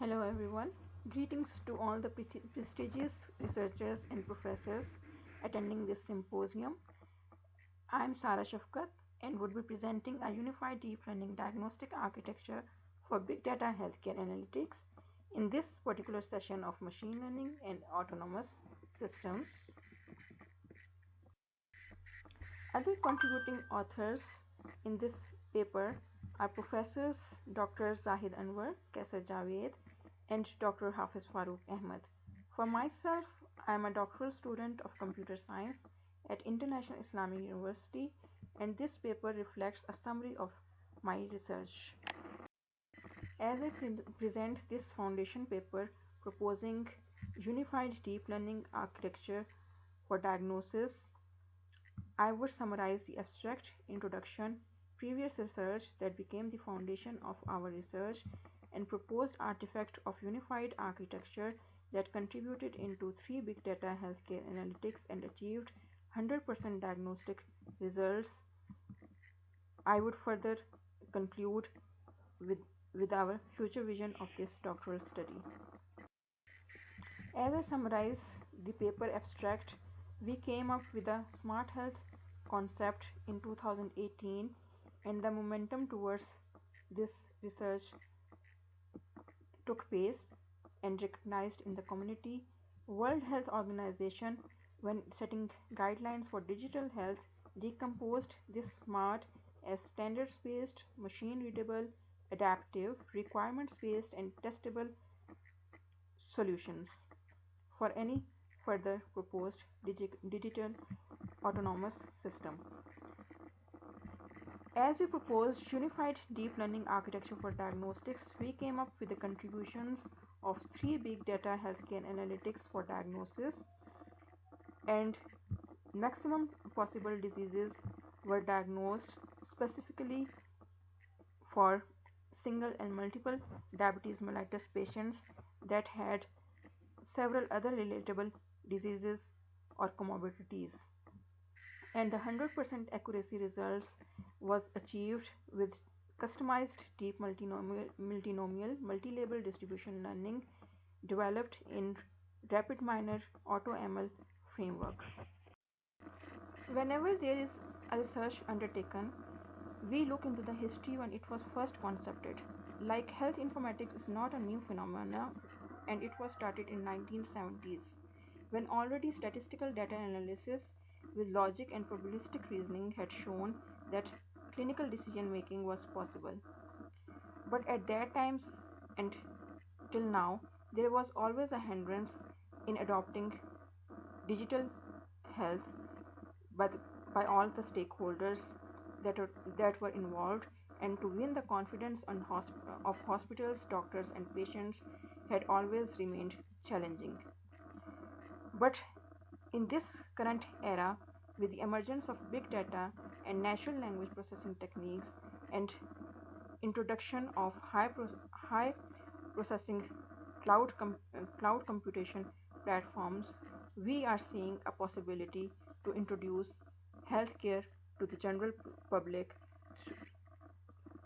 Hello everyone. Greetings to all the prestigious researchers and professors attending this symposium. I am Sara Shafkat and would be presenting a unified deep learning diagnostic architecture for big data healthcare analytics in this particular session of machine learning and autonomous systems. Other contributing authors in this paper are Professors Dr. Zahid Anwar, Kaisar Javed, and Dr. Hafiz Farooq Ahmed. For myself, I am a doctoral student of computer science at International Islamic University, and this paper reflects a summary of my research. As I present this foundation paper proposing unified deep learning architecture for diagnosis, I would summarize the abstract introduction, previous research that became the foundation of our research, and proposed artifact of unified architecture that contributed into three big data healthcare analytics and achieved 100% diagnostic results. I would further conclude with, with our future vision of this doctoral study. As I summarize the paper abstract, we came up with a smart health concept in 2018, and the momentum towards this research took pace and recognized in the community. World Health Organization, when setting guidelines for digital health, decomposed this smart as standards-based, machine-readable, adaptive, requirements-based, and testable solutions for any further proposed digital autonomous system. As we proposed unified deep learning architecture for diagnostics, we came up with the contributions of three big data healthcare analytics for diagnosis, and maximum possible diseases were diagnosed specifically for single and multiple diabetes mellitus patients that had several other relatable diseases or comorbidities, and the 100% accuracy results was achieved with customized deep multinomial multi-label distribution learning developed in RapidMiner AutoML framework. Whenever there is a research undertaken, we look into the history when it was first concepted. Like health informatics is not a new phenomenon, and it was started in 1970s when already statistical data analysis with logic and probabilistic reasoning had shown that clinical decision making was possible. But at that time and till now, there was always a hindrance in adopting digital health by, by all the stakeholders that were involved, and to win the confidence of hospitals, doctors, and patients had always remained challenging. But in this current era, with the emergence of big data and natural language processing techniques and introduction of high processing cloud computation platforms, we are seeing a possibility to introduce healthcare to the general public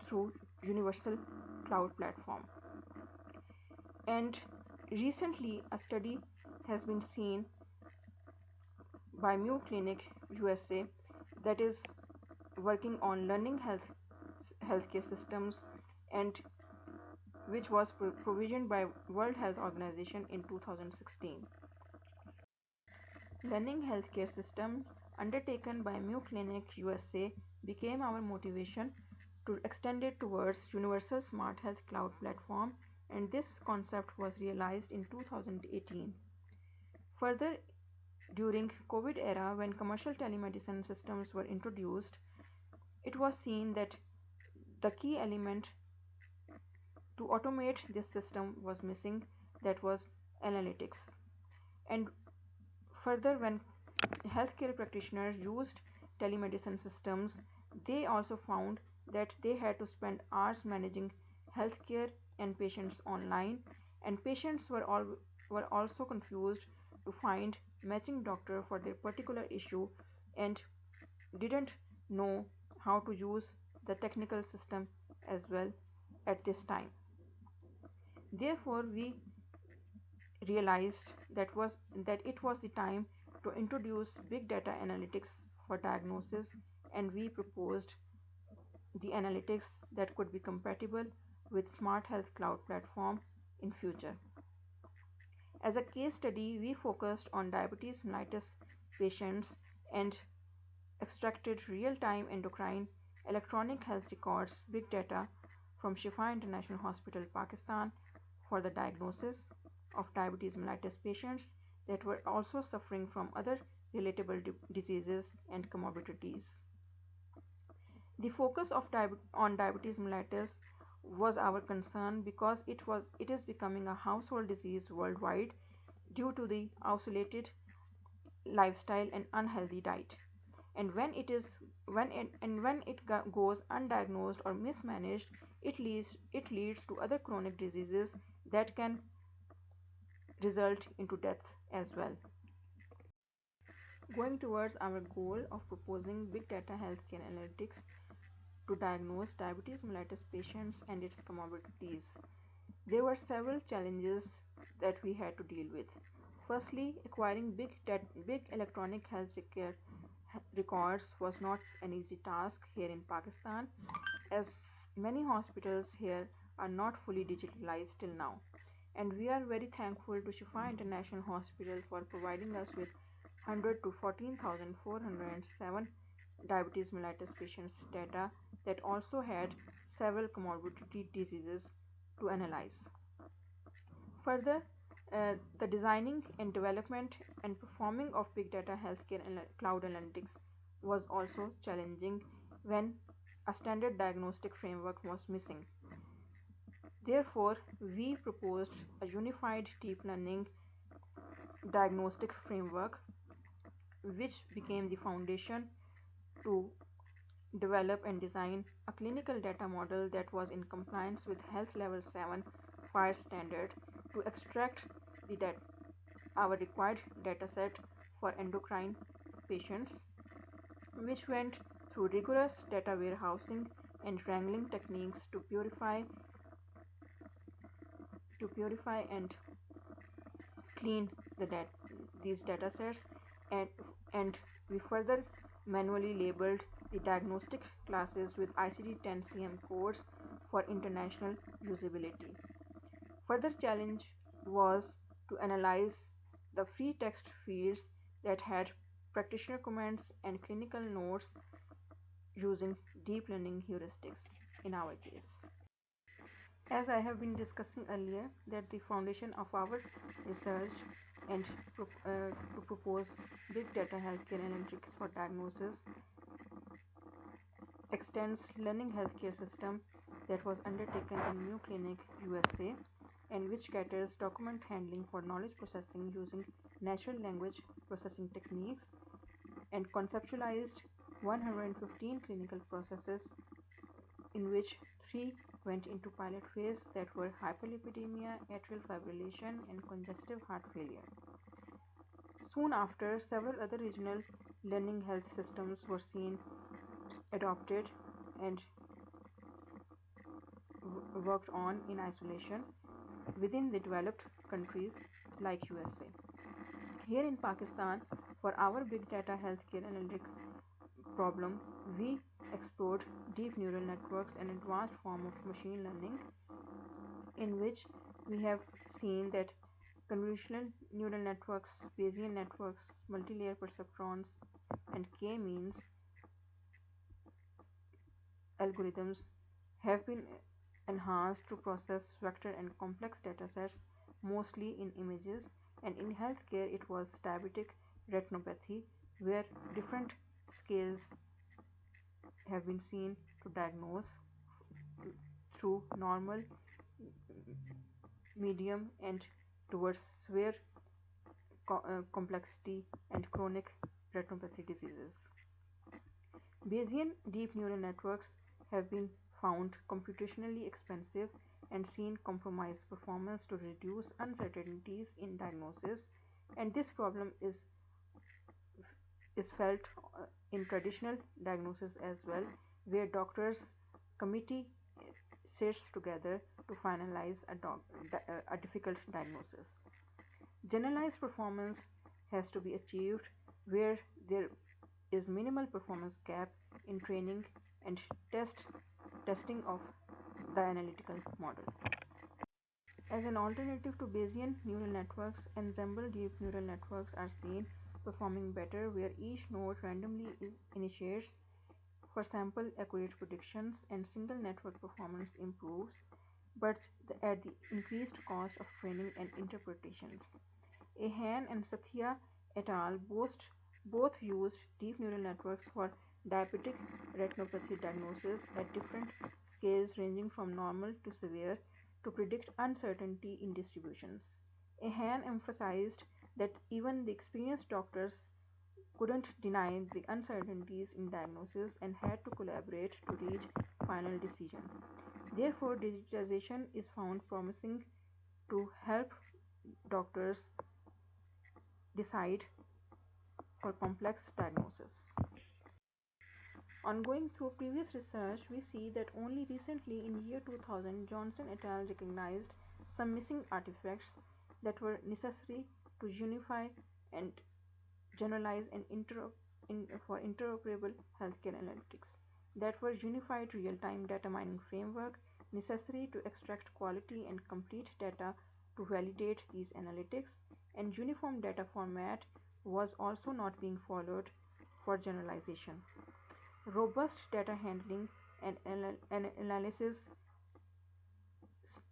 through universal cloud platform. And recently, a study has been seen by Mayo Clinic USA that is working on learning healthcare systems, and which was provisioned by World Health Organization in 2016. Learning healthcare system undertaken by Mayo Clinic USA became our motivation to extend it towards universal smart health cloud platform, and this concept was realized in 2018. Further, during COVID era, when commercial telemedicine systems were introduced, it was seen that the key element to automate this system was missing, that was analytics. And further, when healthcare practitioners used telemedicine systems, they also found that they had to spend hours managing healthcare and patients online, and patients were also confused to find matching doctor for their particular issue and didn't know how to use the technical system as well at this time. Therefore, we realized that it was the time to introduce big data analytics for diagnosis, and we proposed the analytics that could be compatible with smart health cloud platform in future. As a case study, we focused on diabetes mellitus patients and extracted real-time endocrine electronic health records big data from Shifa International Hospital, Pakistan for the diagnosis of diabetes mellitus patients that were also suffering from other relatable diseases and comorbidities. The focus on diabetes mellitus was our concern because it is becoming a household disease worldwide due to the isolated lifestyle and unhealthy diet. And when it goes undiagnosed or mismanaged, it leads to other chronic diseases that can result into death as well. Going towards our goal of proposing big data healthcare analytics to diagnose diabetes mellitus patients and its comorbidities, there were several challenges that we had to deal with. Firstly, acquiring big electronic health records was not an easy task here in Pakistan, as many hospitals here are not fully digitalized till now. And we are very thankful to Shifa International Hospital for providing us with 100 to 14,407 diabetes mellitus patients data that also had several comorbidity diseases to analyze. Further, the designing and development and performing of big data healthcare and cloud analytics was also challenging when a standard diagnostic framework was missing. Therefore, we proposed a unified deep learning diagnostic framework, which became the foundation to develop and design a clinical data model that was in compliance with Health Level 7 FHIR standard to extract our required dataset for endocrine patients, which went through rigorous data warehousing and wrangling techniques to purify and clean these datasets, and, and we further manually labeled the diagnostic classes with ICD-10 CM codes for international usability. Further challenge was to analyze the free text fields that had practitioner comments and clinical notes using deep learning heuristics in our case. As I have been discussing earlier, that the foundation of our research and to propose big data healthcare analytics for diagnosis extends learning healthcare system that was undertaken in New Clinic, USA, and which caters document handling for knowledge processing using natural language processing techniques, and conceptualized 115 clinical processes, in which three went into pilot phase, that were hyperlipidemia, atrial fibrillation, and congestive heart failure. Soon after, several other regional learning health systems were seen, adopted, and worked on in isolation within the developed countries like USA. Here in Pakistan, for our big data healthcare analytics problem, we explored deep neural networks, an advanced form of machine learning, in which we have seen that convolutional neural networks, Bayesian networks, multi-layer perceptrons, and k-means algorithms have been enhanced to process vector and complex datasets, mostly in images, and in healthcare it was diabetic retinopathy, where different scales have been seen to diagnose through normal, medium, and towards severe complexity and chronic retinopathy diseases. Bayesian deep neural networks have been found computationally expensive and seen compromise performance to reduce uncertainties in diagnosis, and this problem is felt in traditional diagnosis as well, where doctors committee sits together to finalize a difficult diagnosis. Generalized performance has to be achieved where there is minimal performance gap in training and testing of the analytical model. As an alternative to Bayesian neural networks, ensemble deep neural networks are seen performing better where each node randomly initiates for sample accurate predictions and single network performance improves, but at the increased cost of training and interpretations. Ahan and Sathya et al. Both used deep neural networks for diabetic retinopathy diagnosis at different scales ranging from normal to severe to predict uncertainty in distributions. Ahan emphasized that even the experienced doctors couldn't deny the uncertainties in diagnosis and had to collaborate to reach final decision. Therefore, digitization is found promising to help doctors decide for complex diagnosis. On going through previous research, we see that only recently in year 2000, Johnson et al. Recognized some missing artifacts that were necessary to unify and generalize and for interoperable healthcare analytics. That were unified real-time data mining framework necessary to extract quality and complete data to validate these analytics, and uniform data format was also not being followed for generalization. Robust data handling and analysis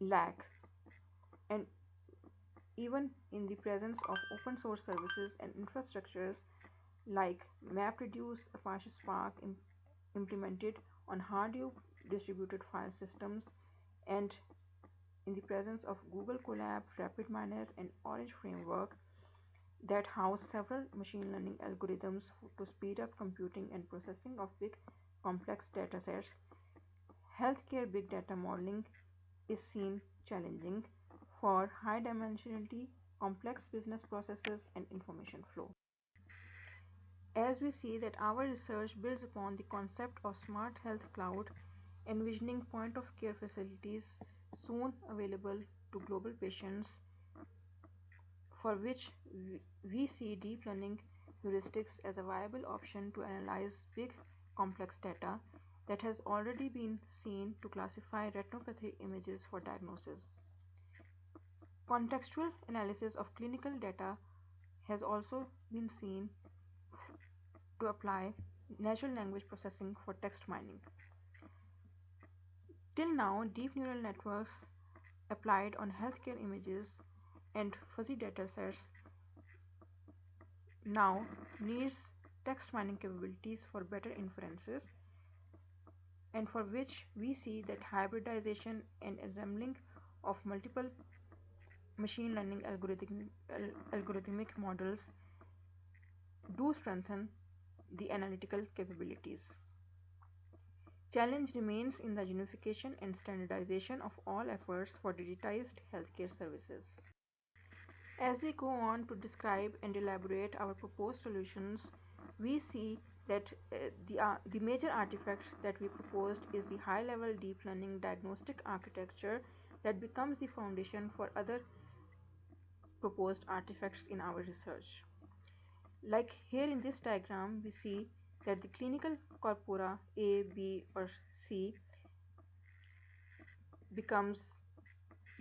lack, and even in the presence of open source services and infrastructures like MapReduce, Apache Spark implemented on Hadoop distributed file systems, and in the presence of Google Colab, RapidMiner, and Orange Framework that house several machine learning algorithms to speed up computing and processing of big complex datasets, healthcare big data modeling is seen challenging for high dimensionality, complex business processes, and information flow. As we see that our research builds upon the concept of smart health cloud, envisioning point of care facilities soon available to global patients, for which we see deep learning heuristics as a viable option to analyze big complex data that has already been seen to classify retinopathy images for diagnosis. Contextual analysis of clinical data has also been seen to apply natural language processing for text mining. Till now, deep neural networks applied on healthcare images and fuzzy datasets now needs text mining capabilities for better inferences, and for which we see that hybridization and assembling of multiple machine learning algorithmic models do strengthen the analytical capabilities. Challenge remains in the unification and standardization of all efforts for digitized healthcare services. As we go on to describe and elaborate our proposed solutions, we see that the major artifact that we proposed is the high-level deep learning diagnostic architecture that becomes the foundation for other proposed artifacts in our research. Like here in this diagram, we see that the clinical corpora A, B, or C becomes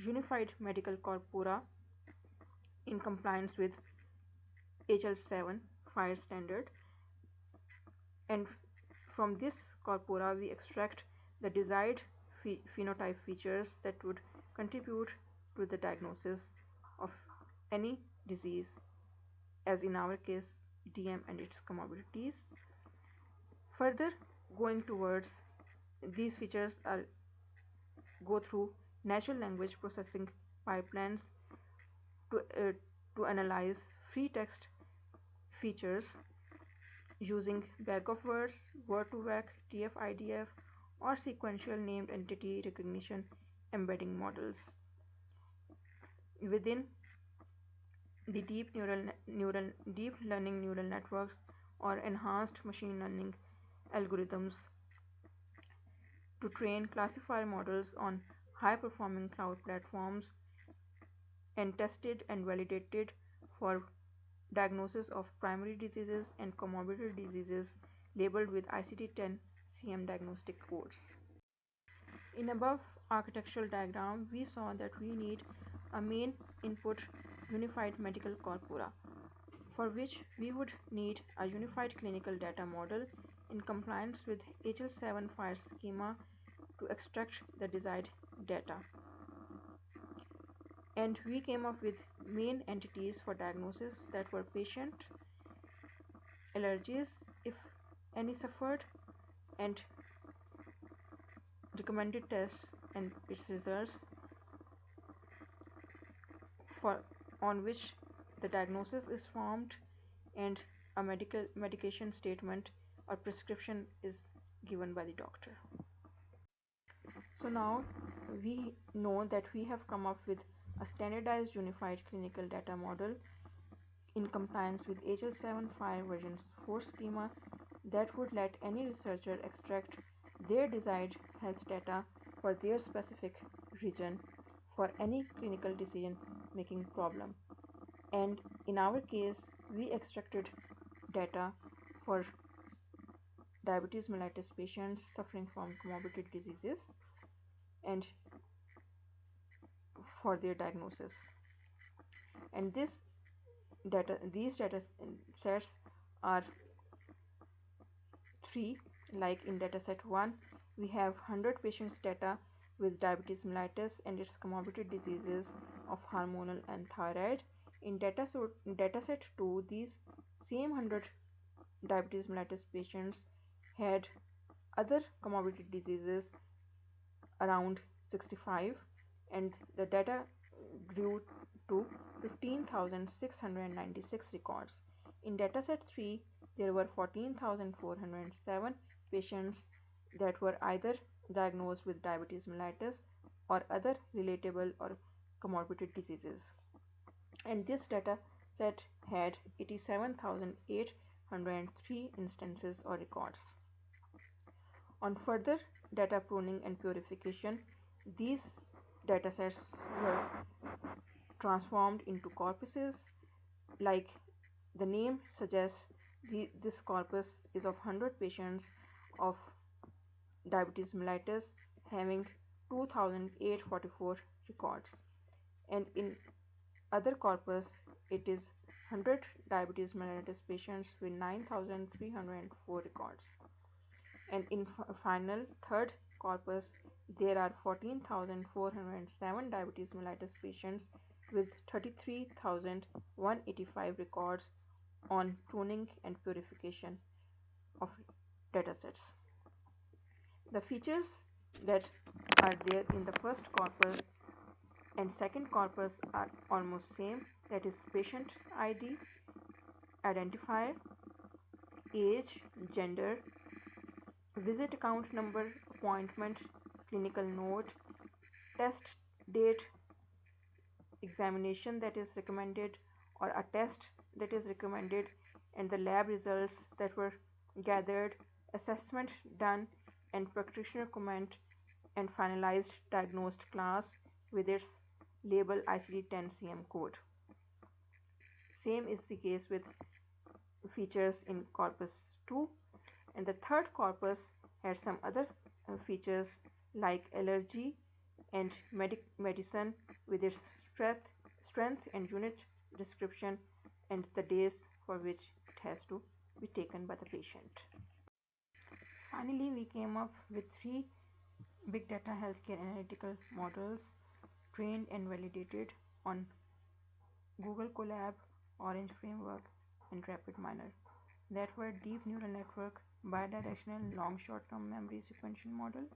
unified medical corpora in compliance with HL7 FHIR standard, and from this corpora we extract the desired phenotype features that would contribute to the diagnosis of any disease, as in our case DM and its comorbidities. Further, going towards these features are go through natural language processing pipelines to analyze free text features using bag of words, word2vec, TF-IDF, or sequential named entity recognition embedding models within the deep learning neural networks or enhanced machine learning algorithms to train classifier models on high performing cloud platforms and tested and validated for diagnosis of primary diseases and comorbid diseases labeled with ICD-10 CM diagnostic codes. In above architectural diagram, we saw that we need a main input unified medical corpora, for which we would need a unified clinical data model in compliance with HL7 FHIR schema to extract the desired data. And we came up with main entities for diagnosis that were patient, allergies, if any suffered, and recommended tests and its results for on which the diagnosis is formed and a medication statement or prescription is given by the doctor. So now we know that we have come up with a standardized unified clinical data model in compliance with HL7 FHIR version 4 schema that would let any researcher extract their desired health data for their specific region for any clinical decision making problem. And in our case, we extracted data for diabetes mellitus patients suffering from comorbid diseases and for their diagnosis. And these data sets are three. Like in dataset 1, we have 100 patients data with diabetes mellitus and its comorbid diseases of hormonal and thyroid. In dataset 2, these same 100 diabetes mellitus patients had other comorbid diseases around 65, and the data grew to 15,696 records. In dataset 3, there were 14,407 patients that were either diagnosed with diabetes mellitus or other relatable or comorbid diseases. And this data set had 87,803 instances or records. On further data pruning and purification, these datasets were transformed into corpuses. Like the name suggests, this corpus is of 100 patients of diabetes mellitus having 2,844 records, and in other corpus it is 100 diabetes mellitus patients with 9,304 records. And in final third corpus, there are 14,407 diabetes mellitus patients with 33,185 records on pruning and purification of datasets. The features that are there in the first corpus and second corpus are almost same, that is patient ID, identifier, age, gender, visit account number, appointment, clinical note, test date, examination that is recommended or a test that is recommended, and the lab results that were gathered, assessment done, and practitioner comment, and finalized diagnosed class with its label ICD-10 CM code. Same is the case with features in corpus 2, and the third corpus had some other features like allergy and medicine with its strength and unit description and the days for which it has to be taken by the patient. Finally, we came up with 3 big data healthcare analytical models trained and validated on Google Colab, Orange Framework, and RapidMiner that were deep neural network, bidirectional long short-term memory sequential model,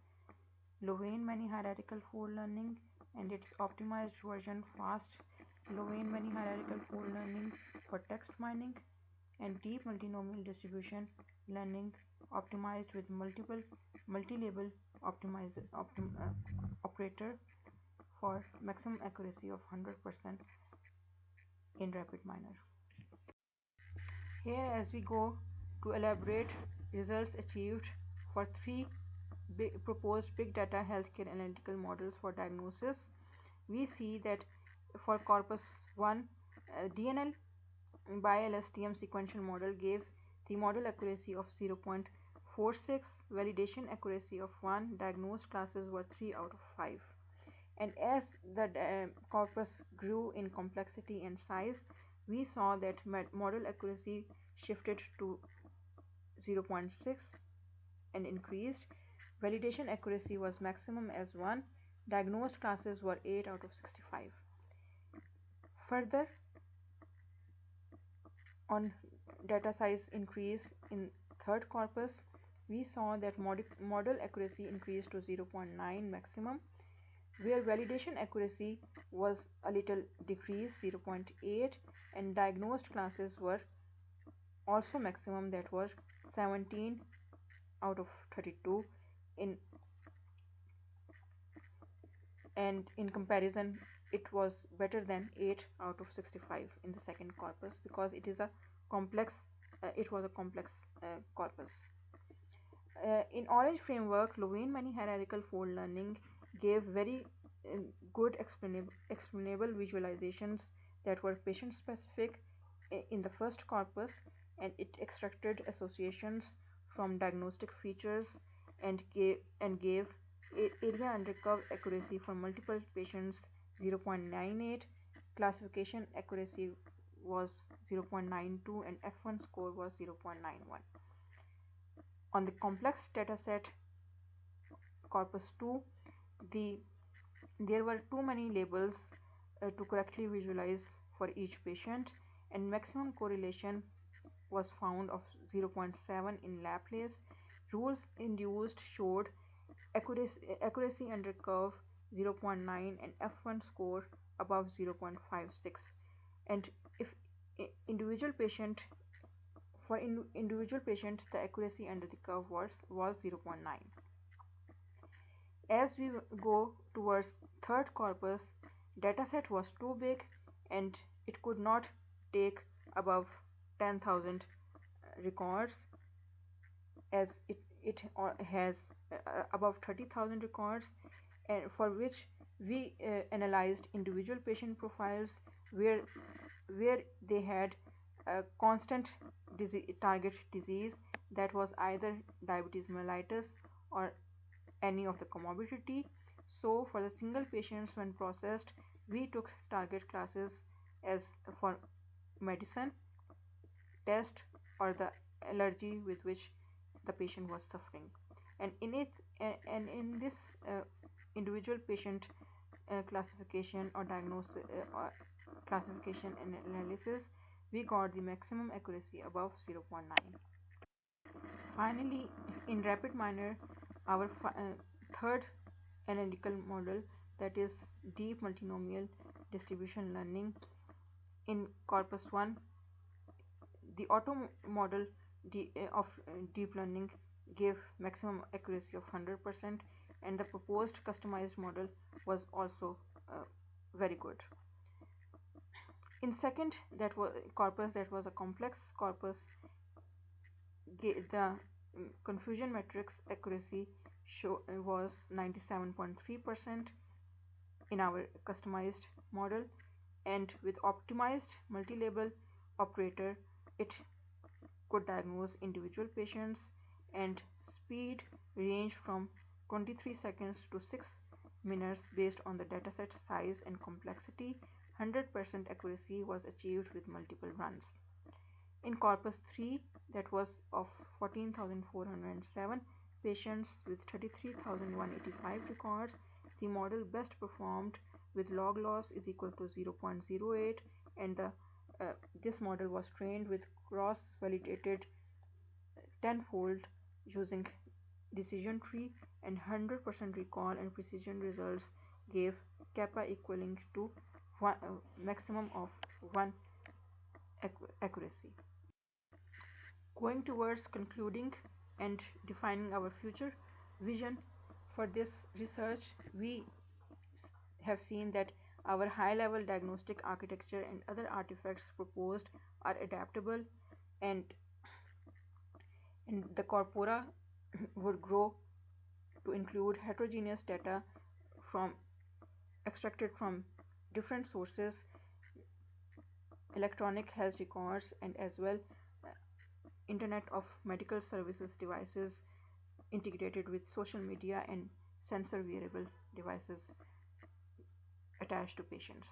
Low-N many hierarchical fold learning and its optimized version fast Low-N many hierarchical fold learning for text mining, and deep multinomial distribution learning optimized with multi-label operator for maximum accuracy of 100% in RapidMiner. Here as we go to elaborate results achieved for 3 proposed big data healthcare analytical models for diagnosis. We see that for corpus 1, DNL by LSTM sequential model gave the model accuracy of 0.46, validation accuracy of 1, diagnosed classes were 3 out of 5. And as the corpus grew in complexity and size, we saw that model accuracy shifted to 0.6 and increased. Validation accuracy was maximum as 1. Diagnosed classes were 8 out of 65. Further, on data size increase in third corpus, we saw that model accuracy increased to 0.9 maximum, where validation accuracy was a little decreased 0.8, and diagnosed classes were also maximum, that was 17 out of 32 in, and in comparison it was better than 8 out of 65 in the second corpus, because it is a complex it was a complex corpus. In Orange framework, Levine many hierarchical fold learning gave very good explainable visualizations that were patient specific in the first corpus, and it extracted associations from diagnostic features and gave area under curve accuracy for multiple patients 0.98, classification accuracy was 0.92, and F1 score was 0.91. On the complex dataset corpus 2, there were too many labels to correctly visualize for each patient, and maximum correlation was found of 0.7 in Laplace. Rules induced showed accuracy under curve 0.9 and F1 score above 0.56. And if individual patient for individual patients, the accuracy under the curve was 0.9. As we go towards third corpus, dataset was too big and it could not take above 10,000 records, as it has above 30,000 records, and for which we analyzed individual patient profiles where they had a constant target disease, that was either diabetes mellitus or any of the comorbidity. So for the single patients, when processed, we took target classes as for medicine, test, or the allergy with which the patient was suffering. And in this individual patient classification or diagnosis or classification and analysis, we got the maximum accuracy above 0.9. Finally, in RapidMiner, our third analytical model, that is deep multinomial distribution learning, in corpus 1, the auto model of deep learning gave maximum accuracy of 100%, and the proposed customized model was also very good. In second, that was corpus, that was a complex corpus, the confusion matrix accuracy was 97.3% in our customized model, and with optimized multi-label operator it could diagnose individual patients, and speed ranged from 23 seconds to 6 minutes based on the dataset size and complexity. 100% accuracy was achieved with multiple runs. In corpus 3, that was of 14,407 patients with 33,185 records, the model best performed with log loss is equal to 0.08, and this model was trained with cross-validated tenfold using decision tree, and 100% recall and precision results gave kappa equaling to maximum of 1 accuracy. Going towards concluding and defining our future vision for this research, we have seen that our high-level diagnostic architecture and other artifacts proposed are adaptable, and the corpora would grow to include heterogeneous data from extracted from different sources, electronic health records, and as well uh, Internet of Medical Services devices integrated with social media and sensor wearable devices attached to patients.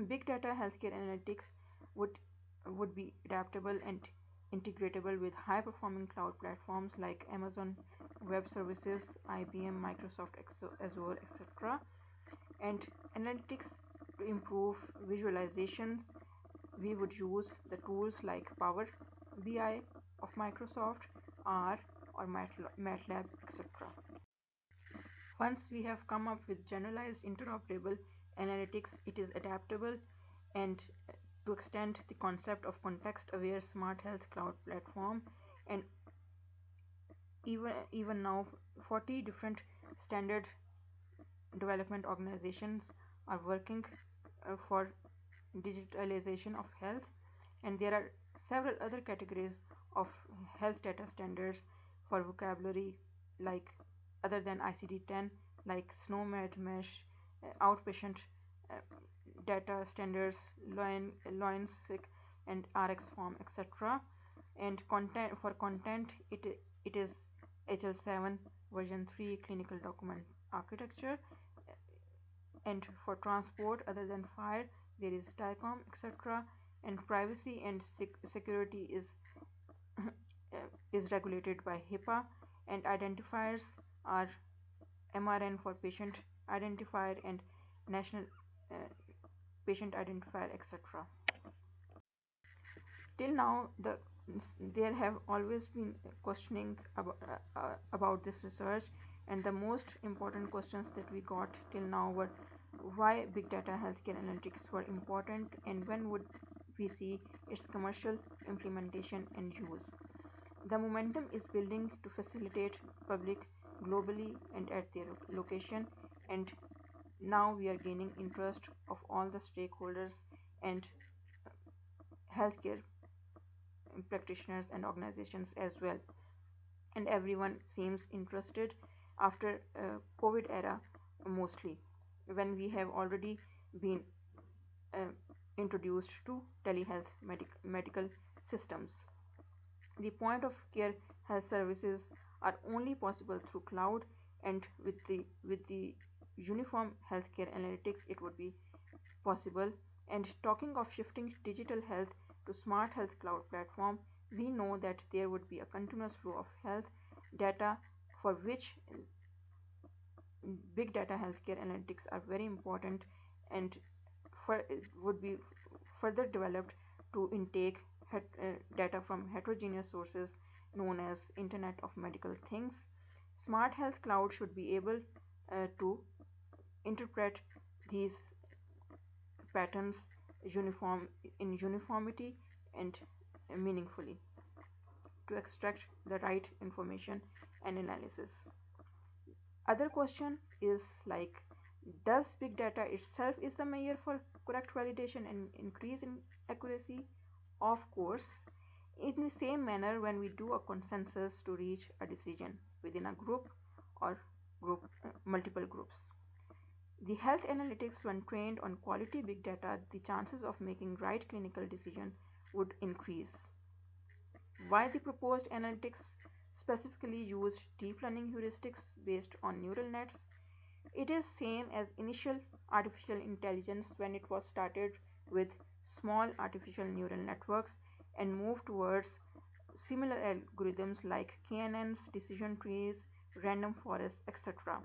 Big data healthcare analytics would would be adaptable and integratable with high performing cloud platforms like Amazon Web Services, IBM, Microsoft Azure, etc. And analytics to improve visualizations, we would use the tools like Power BI of Microsoft, R or MATLAB, etc. Once we have come up with generalized interoperable analytics, it is adaptable and to extend the concept of context-aware smart health cloud platform. And even now 40 different standard development organizations are working for digitalization of health, and there are several other categories of health data standards for vocabulary like other than ICD-10 like SNOMED, MESH, outpatient uh, data standards, LOINSIC and RX form, etc. And content it is HL7 version 3 clinical document architecture, and for transport other than fire there is TICOM, etc. And privacy and security is is regulated by HIPAA, and identifiers are MRN for patient identifier and national uh, patient identifier, etc. Till now, there have always been questioning about this research, and the most important questions that we got till now were why big data healthcare analytics were important and when would we see its commercial implementation and use. The momentum is building to facilitate public globally and at their location, and now we are gaining interest of all the stakeholders and healthcare practitioners and organizations as well, and everyone seems interested after COVID era, mostly when we have already been uh, introduced to telehealth medical systems. The point of care health services are only possible through cloud, and with the uniform healthcare analytics it would be possible. And talking of shifting digital health to smart health cloud platform, we know that there would be a continuous flow of health data for which big data healthcare analytics are very important, and would be further developed to intake data from heterogeneous sources known as Internet of Medical Things. Smart Health Cloud should be able to interpret these patterns uniformity and meaningfully to extract the right information and analysis. Other question is like, does big data itself is the measure for correct validation and increase in accuracy? Of course, in the same manner when we do a consensus to reach a decision within a group or multiple groups. The health analytics, when trained on quality big data, the chances of making right clinical decision would increase. Why the proposed analytics specifically used deep learning heuristics based on neural nets? It is same as initial artificial intelligence when it was started with small artificial neural networks and moved towards similar algorithms like KNNs, decision trees, random forests, etc.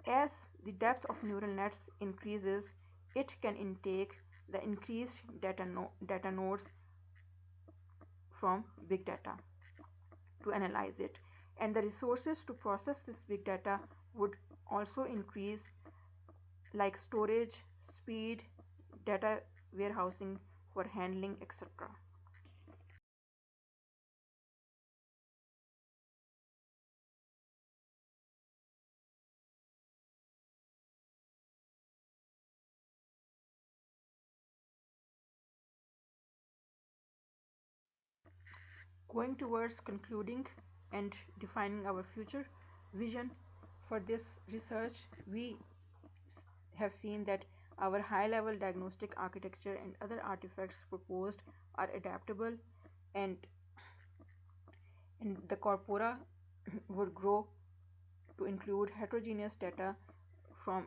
As the depth of neural nets increases, it can intake the increased data nodes from big data to analyze it, and the resources to process this big data would also increase, like storage speed, data warehousing for handling, etc. Going towards concluding, and defining our future vision. For this research, we have seen that our high level diagnostic architecture and other artifacts proposed are adaptable, and, the corpora would grow to include heterogeneous data from